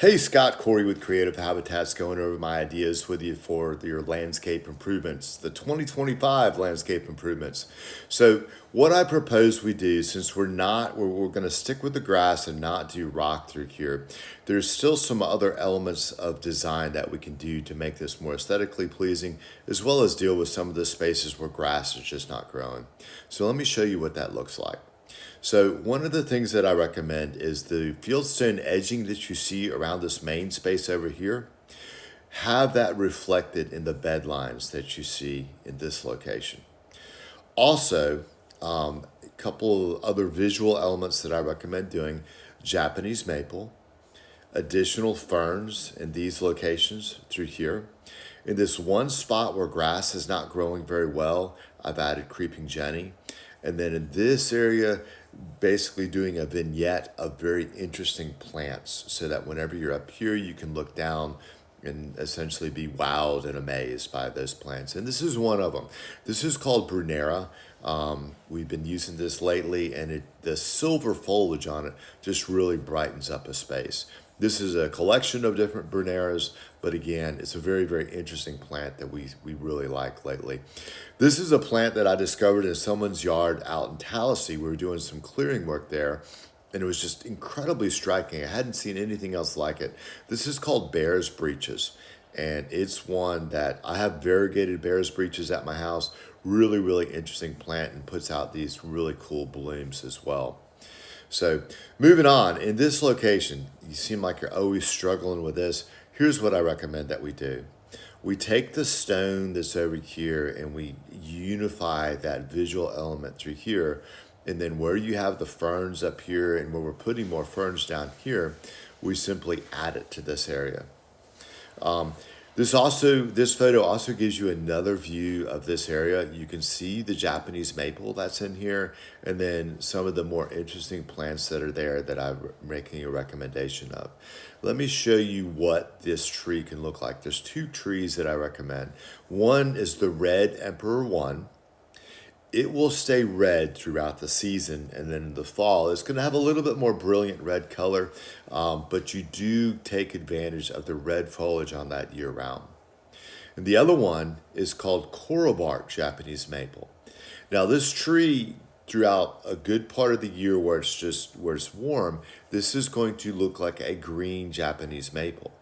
Hey, Scott Corey with Creative Habitats going over my ideas with you for your landscape improvements, the 2025 landscape improvements. So, what I propose we do, since we're going to stick with the grass and not do rock through here, there's still some other elements of design that we can do to make this more aesthetically pleasing, as well as deal with some of the spaces where grass is just not growing. So, let me show you what that looks like. So one of the things that I recommend is the fieldstone edging that you see around this main space over here. Have that reflected in the bed lines that you see in this location. Also, a couple of other visual elements that I recommend doing: Japanese maple, additional ferns in these locations through here. In this one spot where grass is not growing very well, I've added creeping Jenny. And then in this area, basically doing a vignette of very interesting plants so that whenever you're up here, you can look down and essentially be wowed and amazed by those plants. And this is one of them. This is called Brunera. We've been using this lately, and the silver foliage on it just really brightens up a space. This is a collection of different Bruneras, but again, it's a very, very interesting plant that we really like lately. This is a plant that I discovered in someone's yard out in Tallahassee. We were doing some clearing work there, and it was just incredibly striking. I hadn't seen anything else like it. This is called Bear's Breeches, and it's one that I have variegated Bear's Breeches at my house. Really, really interesting plant, and puts out these really cool blooms as well. So moving on, in this location, you seem like you're always struggling with this. Here's what I recommend that we do. We take the stone that's over here and we unify that visual element through here. And then where you have the ferns up here and where we're putting more ferns down here, we simply add it to this area. This photo also gives you another view of this area. You can see the Japanese maple that's in here, and then some of the more interesting plants that are there that I'm making a recommendation of. Let me show you what this tree can look like. There's two trees that I recommend. One is the Red Emperor 1. It will stay red throughout the season, and then in the fall it's going to have a little bit more brilliant red color, but you do take advantage of the red foliage on that year round. And the other one is called coral bark Japanese maple. Now this tree, throughout a good part of the year where it's warm, this is going to look like a green Japanese maple.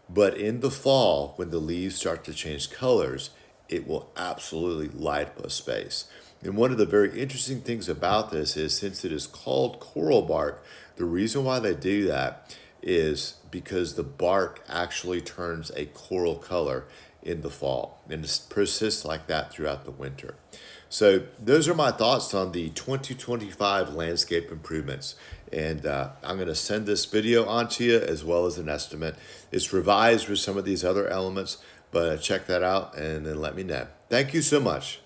But in the fall, when the leaves start to change colors, it will absolutely light up a space. And one of the very interesting things about this is, since it is called coral bark, the reason why they do that is because the bark actually turns a coral color in the fall, and it persists like that throughout the winter. So those are my thoughts on the 2025 landscape improvements. And I'm going to send this video on to you as well as an estimate. It's revised with some of these other elements, but check that out and then let me know. Thank you so much.